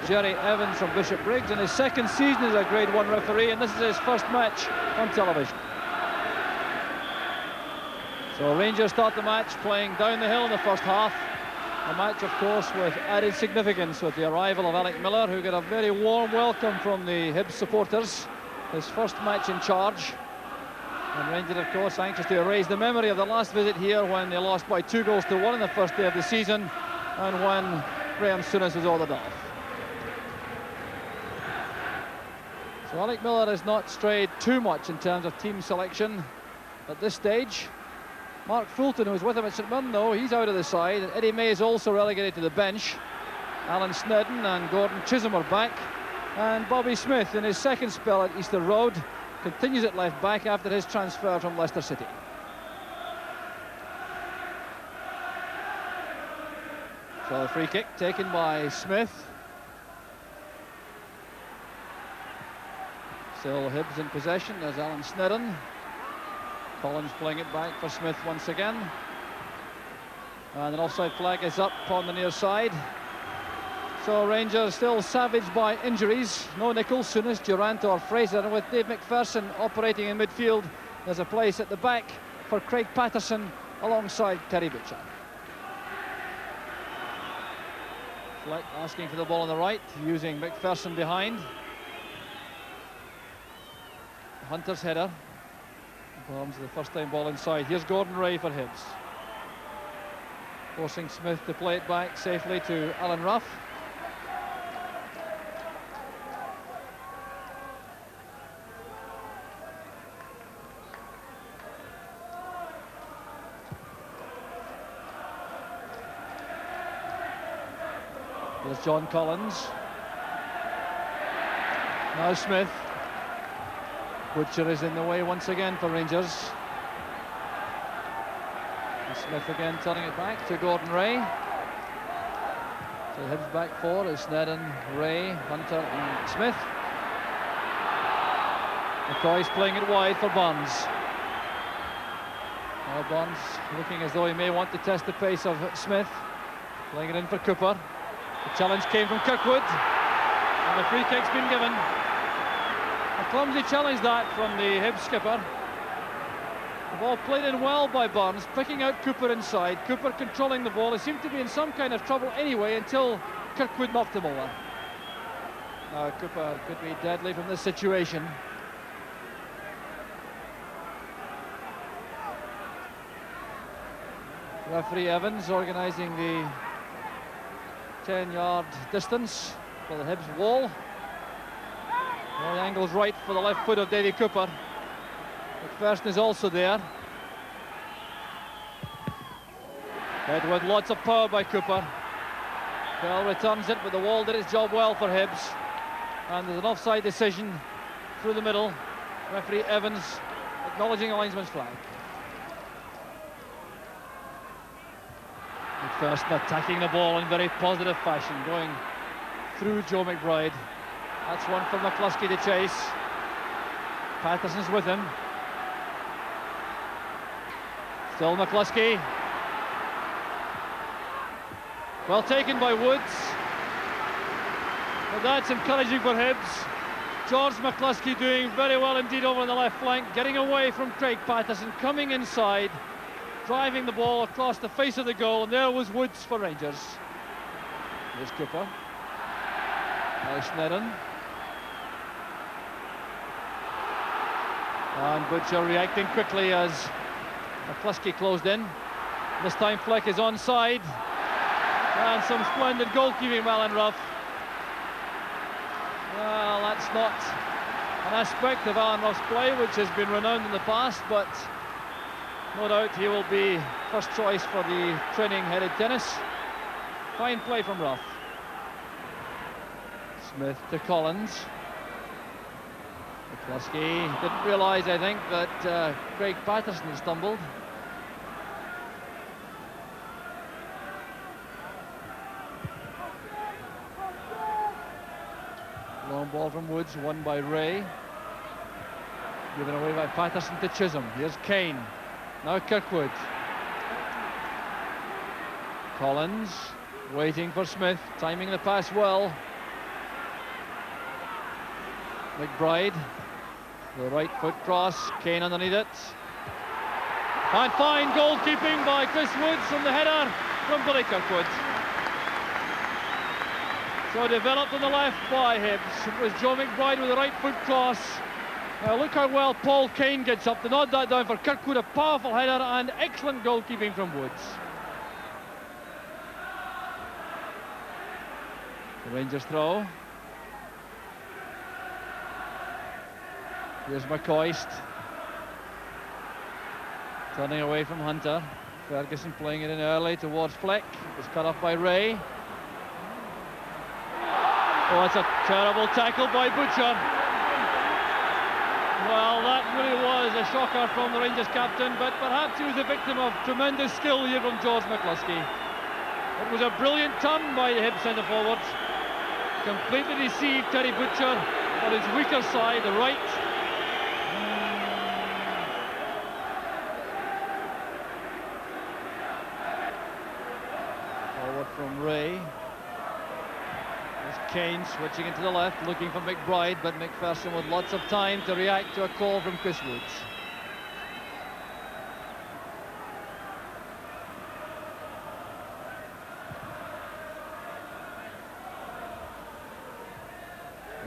Jerry Evans from Bishop Briggs, in his second season as a Grade 1 referee, and this is his first match on television. So Rangers start the match playing down the hill in the first half. A match, of course, with added significance with the arrival of Alec Miller, who got a very warm welcome from the Hibs supporters. His first match in charge. And Rangers, of course, anxious to erase the memory of the last visit here when they lost by 2-1 on the first day of the season, and when Graham Souness was ordered off. So Alec Miller has not strayed too much in terms of team selection at this stage. Mark Fulton, who was with him at St Mirren, though, he's out of the side. And Eddie May is also relegated to the bench. Alan Snedden and Gordon Chisholm are back. And Bobby Smith, in his second spell at Easter Road, continues at left back after his transfer from Leicester City. So the free kick taken by Smith. Still Hibs in possession. There's Alan Snedden. Collins playing it back for Smith once again. And an offside flag is up on the near side. So Rangers still savaged by injuries. No Nichols, Souness, Durant or Fraser. And with Dave McPherson operating in midfield, there's a place at the back for Craig Patterson alongside Terry Butcher. Fleck asking for the ball on the right, using McPherson behind. Hunter's header. Bombs the first time ball inside. Here's Gordon Ray for Hibs. Forcing Smith to play it back safely to Alan Ruff. There's John Collins. Now Smith. Butcher is in the way once again for Rangers. And Smith again turning it back to Gordon Ray. So Hibs back four is Snedden, Ray, Hunter and Smith. McCoy's playing it wide for Barnes. Now Barnes looking as though he may want to test the pace of Smith. Playing it in for Cooper. The challenge came from Kirkwood, and the free kick's been given. A clumsy challenge that from the Hibs skipper. The ball played in well by Barnes, picking out Cooper inside. Cooper controlling the ball. He seemed to be in some kind of trouble anyway until Kirkwood knocked him over. Now Cooper could be deadly from this situation. Referee Evans organising the 10-yard distance for the Hibs wall. Well, the angle's right for the left foot of Davy Cooper. McPherson is also there. Head with lots of power by Cooper. Bell returns it, but the wall did its job well for Hibs. And there's an offside decision through the middle. Referee Evans acknowledging a linesman's flag. McPherson attacking the ball in very positive fashion, going through Joe McBride. That's one for McCluskey to chase. Patterson's with him. Still McCluskey. Well taken by Woods. But that's encouraging for Hibs. George McCluskey doing very well indeed over on the left flank, getting away from Craig Patterson, coming inside, driving the ball across the face of the goal, and there was Woods for Rangers. Here's Cooper. Now Snedden. And Butcher reacting quickly as McCluskey closed in. This time Fleck is onside. And some splendid goalkeeping by Alan Ruff. Well, that's not an aspect of Alan Ruff's play which has been renowned in the past, but no doubt he will be first choice for the training-headed tennis. Fine play from Ruff. Smith to Collins. McCluskey didn't realise, I think, that Craig Patterson had stumbled. Long ball from Woods, won by Ray. Given away by Patterson to Chisholm. Here's Kane. Now Kirkwood. Collins waiting for Smith, timing the pass well. McBride, the right foot cross, Kane underneath it. And fine goalkeeping by Chris Woods from the header from Billy Kirkwood. So developed on the left by Hibs. It was Joe McBride with the right foot cross. Look how well Paul Kane gets up to nod that down for Kirkwood. A powerful header and excellent goalkeeping from Woods. The Rangers throw. Here's McCoist. Turning away from Hunter. Ferguson playing it in early towards Fleck. It was cut off by Ray. Oh, that's a terrible tackle by Butcher. Well, that really was a shocker from the Rangers captain, but perhaps he was a victim of tremendous skill here from George McCluskey. It was a brilliant turn by the Hibs centre forwards. Completely deceived Terry Butcher on his weaker side, the right. Forward from Ray. There's Kane switching into the left, looking for McBride, but McPherson with lots of time to react to a call from Chris Woods.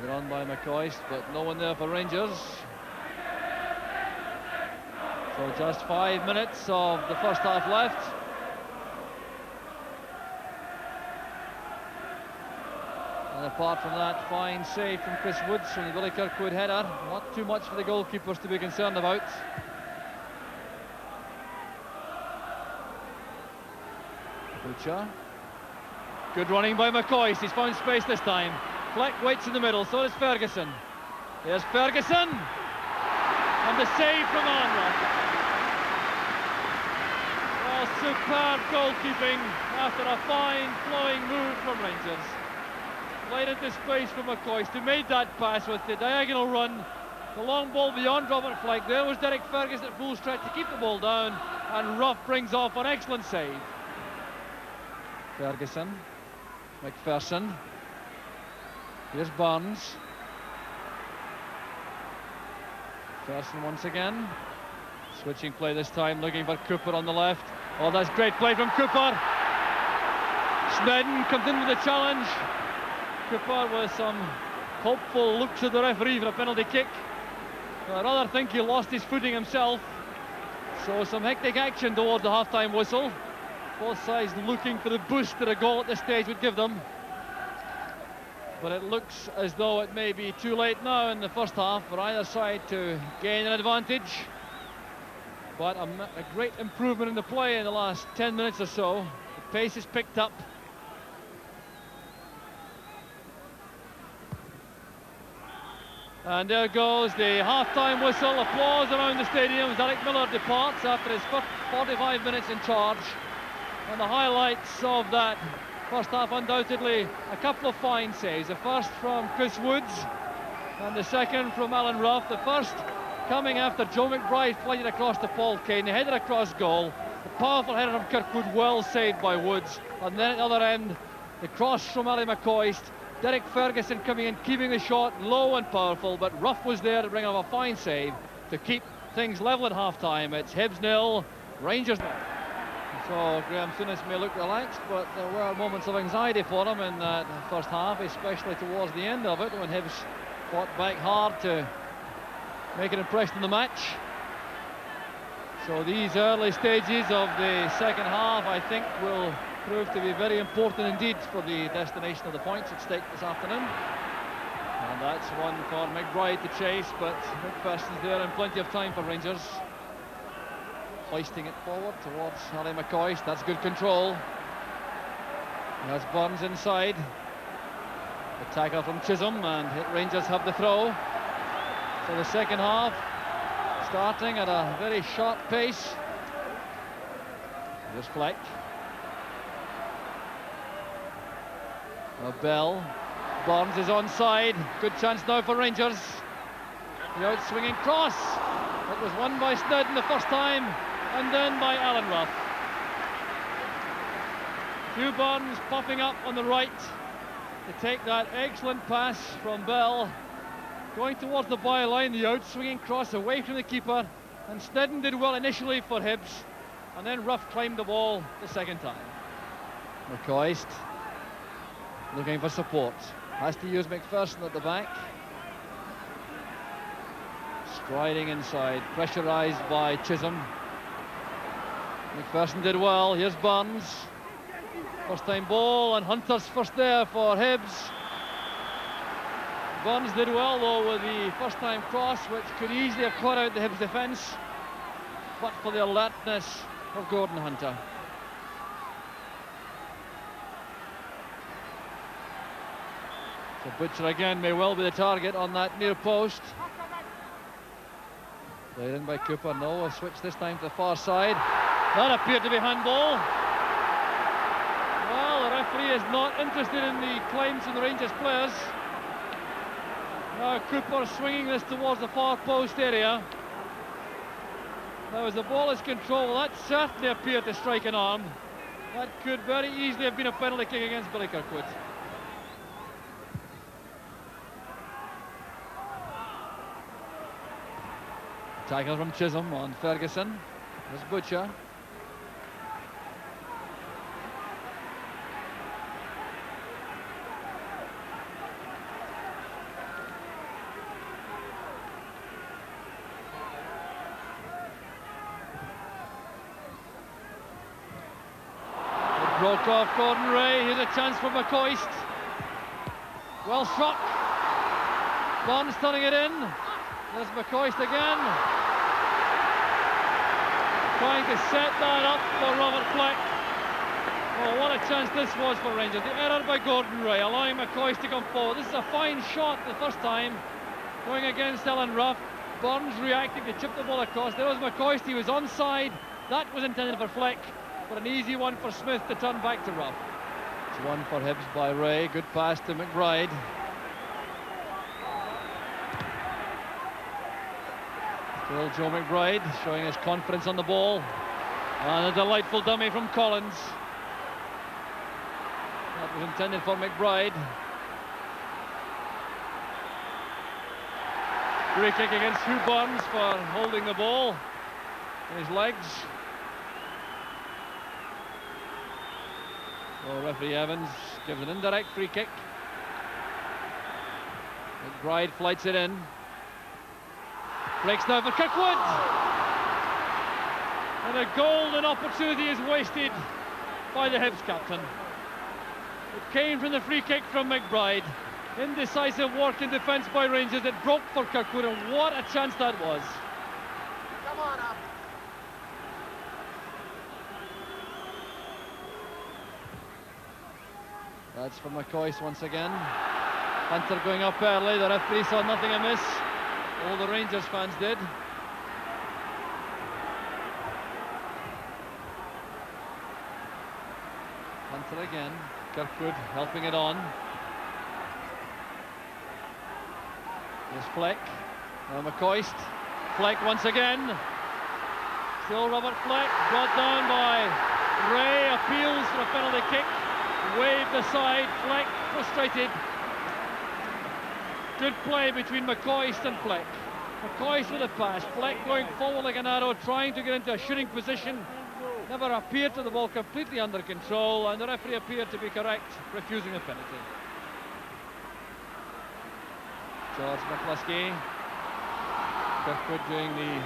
They're on by McCoist, but no one there for Rangers. So just 5 minutes of the first half left. And apart from that, fine save from Chris Woods from the Billy Kirkwood header. Not too much for the goalkeepers to be concerned about. Butcher. Good running by McCoist. He's found space this time. Fleck waits in the middle, so does Ferguson. There's Ferguson. And the save from Alan. Well, superb goalkeeping after a fine flowing move from Rangers. Played into space for McCoist, who made that pass with the diagonal run. The long ball beyond Robert Fleck. There was Derek Ferguson at full stretch to keep the ball down, and Ruff brings off an excellent save. Ferguson, McPherson. Here's Barnes. McPherson once again. Switching play this time, looking for Cooper on the left. Oh, that's great play from Cooper. Snedden comes in with the challenge. Cooper with some hopeful looks at the referee for a penalty kick. I rather think he lost his footing himself. So some hectic action towards the half-time whistle. Both sides looking for the boost that a goal at this stage would give them. But it looks as though it may be too late now in the first half for either side to gain an advantage. But a great improvement in the play in the last 10 minutes or so. The pace is picked up. And there goes the half-time whistle. Applause around the stadium as Alec Miller departs after his 45 minutes in charge. And the highlights of that first half, undoubtedly a couple of fine saves. The first from Chris Woods and the second from Alan Ruff. The first coming after Joe McBride flighted across to Paul Kane. He headed across goal. The powerful header from Kirkwood, well saved by Woods. And then at the other end, the cross from Ali McCoist. Derek Ferguson coming in, keeping the shot low and powerful, but Ruff was there to bring off a fine save to keep things level at half-time. It's Hibs 0, Rangers 0. So Graham Souness may look relaxed, but there were moments of anxiety for him in that first half, especially towards the end of it, when Hibs fought back hard to make an impression in the match. So these early stages of the second half, I think, will prove to be very important indeed for the destination of the points at stake this afternoon. And that's one for McBride to chase, but McPherson's there and plenty of time for Rangers. Hoisting it forward towards Harry McCoist. That's good control. That's Burns inside. The tackle from Chisholm, and Rangers have the throw. So the second half starting at a very sharp pace. Here's Fleck. Bell. Barnes is onside. Good chance now for Rangers. The out-swinging cross. It was won by Snedden the first time, and then by Alan Ruff. Hugh Barnes popping up on the right to take that excellent pass from Bell. going towards the byline, the out-swinging cross away from the keeper, and Snedden did well initially for Hibs, and then Ruff climbed the ball the second time. McCoist looking for support, has to use McPherson at the back. Striding inside, pressurised by Chisholm. McPherson did well, here's Burns. First time ball, and Hunter's first there for Hibs. Burns did well though with the first time cross, which could easily have caught out the Hibs defence, but for the alertness of Gordon Hunter. So Butcher again may well be the target on that near post. Played in by Cooper, no, a switch this time to the far side. That appeared to be handball. Well, the referee is not interested in the claims from the Rangers players. Now Cooper swinging this towards the far post area. Now as the ball is controlled, that certainly appeared to strike an arm. That could very easily have been a penalty kick against Billy Kirkwood. Tackle from Chisholm on Ferguson. There's Butcher. It broke off Gordon Ray. Here's a chance for McCoist. Well struck. Burns turning it in. There's McCoist again. Trying to set that up for Robert Fleck. Oh, what a chance this was for Rangers. The error by Gordon Ray, allowing McCoist to come forward. This is a fine shot the first time, going against Alan Ruff. Burns reacting to chip the ball across. There was McCoist, he was onside. That was intended for Fleck, but an easy one for Smith to turn back to Ruff. It's one for Hibs by Ray. Good pass to McBride. Still Joe McBride showing his confidence on the ball. And a delightful dummy from Collins. That was intended for McBride. Free kick against Hugh Burns for holding the ball in his legs. So referee Evans gives an indirect free kick. McBride flights it in. Breaks now for Kirkwood. And a golden opportunity is wasted by the Hibs captain. It came from the free kick from McBride. Indecisive work in defence by Rangers. It broke for Kirkwood, and what a chance that was. Come on up. That's for McCoist once again. Hunter going up early. The referee saw nothing amiss. All the Rangers fans did. Hunter again. Kirkwood helping it on. There's Fleck. Now McCoist. Fleck once again. Still Robert Fleck. Brought down by Ray. Appeals for a penalty kick. Waved aside. Fleck frustrated. Good play between McCoist and Fleck. McCoist with a pass. Fleck going forward like an arrow, trying to get into a shooting position. Never appeared to the ball, completely under control, and the referee appeared to be correct, refusing the penalty. George McCluskey. Kirkwood doing the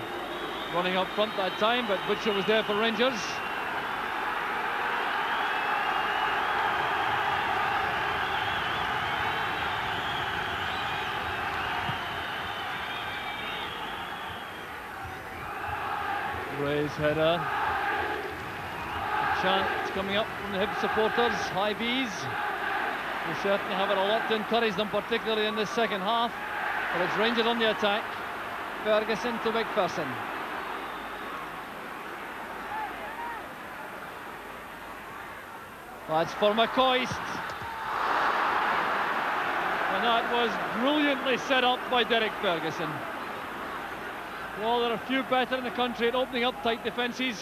running up front that time, but Butcher was there for Rangers. Ray's header. A chant coming up from the Hibs supporters, high B's. We certainly have a lot to encourage them, particularly in this second half. But it's Rangers on the attack. Ferguson to McPherson. That's for McCoist. And that was brilliantly set up by Derek Ferguson. Well, there are few better in the country at opening up tight defences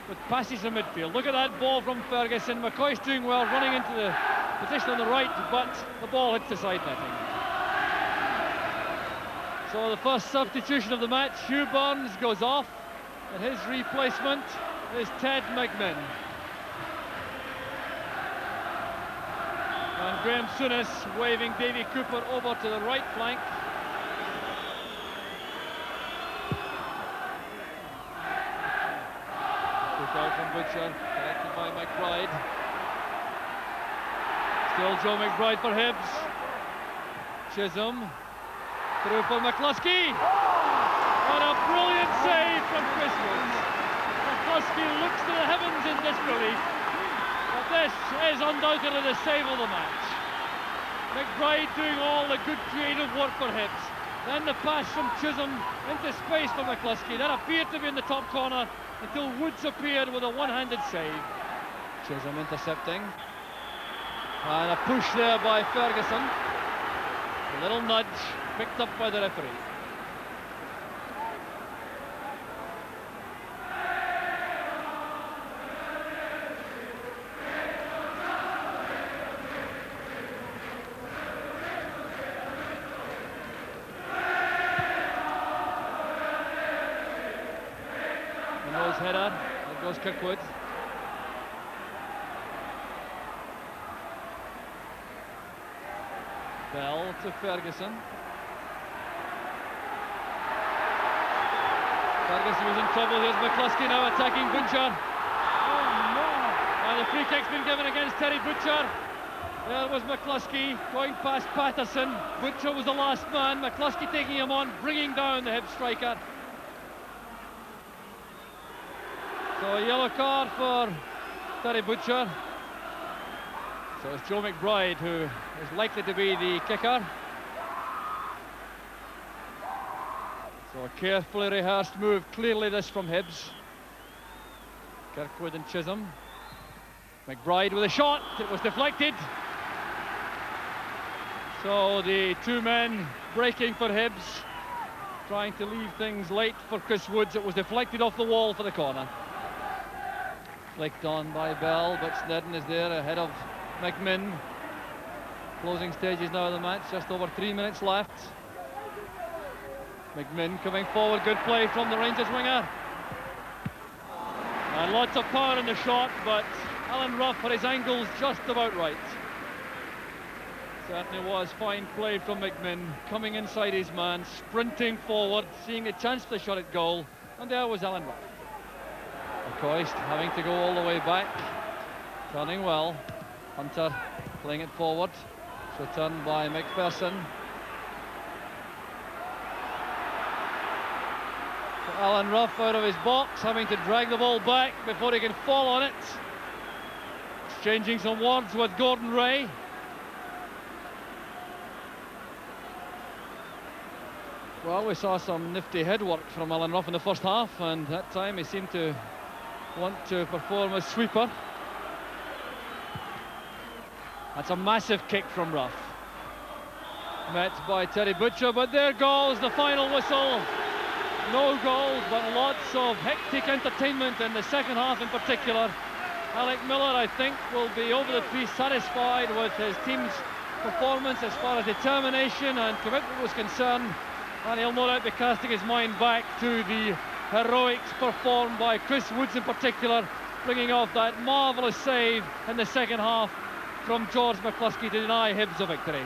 with passes from midfield. Look at that ball from Ferguson. McCoist doing well, running into the position on the right, but the ball hits the side netting. So the first substitution of the match, Hugh Burns goes off, and his replacement is Ted McMinn. And Graham Souness waving Davy Cooper over to the right flank. Took out from Butcher, collected by McBride. Still Joe McBride for Hibs. Chisholm, through for McCluskey. And a brilliant save from Chris Woods. McCluskey looks to the heavens in disbelief. But this is undoubtedly the save of the match. McBride doing all the good creative work for Hibs. Then the pass from Chisholm into space for McCluskey. That appeared to be in the top corner until Woods appeared with a one-handed save. Chisholm intercepting. And a push there by Ferguson. A little nudge picked up by the referee. Nose header, there goes Kirkwood. Bell to Ferguson. Ferguson was in trouble. Here's McCluskey now attacking Butcher. Oh no! And the free kick's been given against Terry Butcher. There was McCluskey going past Patterson. Butcher was the last man. McCluskey taking him on, bringing down the Hibs striker. So a yellow card for Terry Butcher. So it's Joe McBride who is likely to be the kicker. So a carefully rehearsed move, clearly this from Hibs. Kirkwood and Chisholm. McBride with a shot, it was deflected. So the two men breaking for Hibs, trying to leave things late for Chris Woods. It was deflected off the wall for the corner. Flicked on by Bell, but Snedden is there ahead of McMinn. Closing stages now of the match, just over 3 minutes left. McMinn coming forward, good play from the Rangers winger. And lots of power in the shot, but Alan Rough had his angles just about right. Certainly was fine play from McMinn, coming inside his man, sprinting forward, seeing a chance for the shot at goal, and there was Alan Rough. McCoist having to go all the way back, turning well. Hunter playing it forward. It's returned by McPherson. So Alan Rough out of his box, having to drag the ball back before he can fall on it. Exchanging some words with Gordon Ray. Well, we saw some nifty headwork from Alan Rough in the first half, and that time he seemed to want to perform as sweeper. That's a massive kick from Rough. Met by Terry Butcher, but there goes the final whistle. No goals, but lots of hectic entertainment in the second half in particular. Alec Miller, I think, will be over the piece satisfied with his team's performance as far as determination and commitment was concerned, and he'll no doubt be casting his mind back to the heroics performed by Chris Woods in particular, bringing off that marvellous save in the second half from George McCluskey to deny Hibs a victory.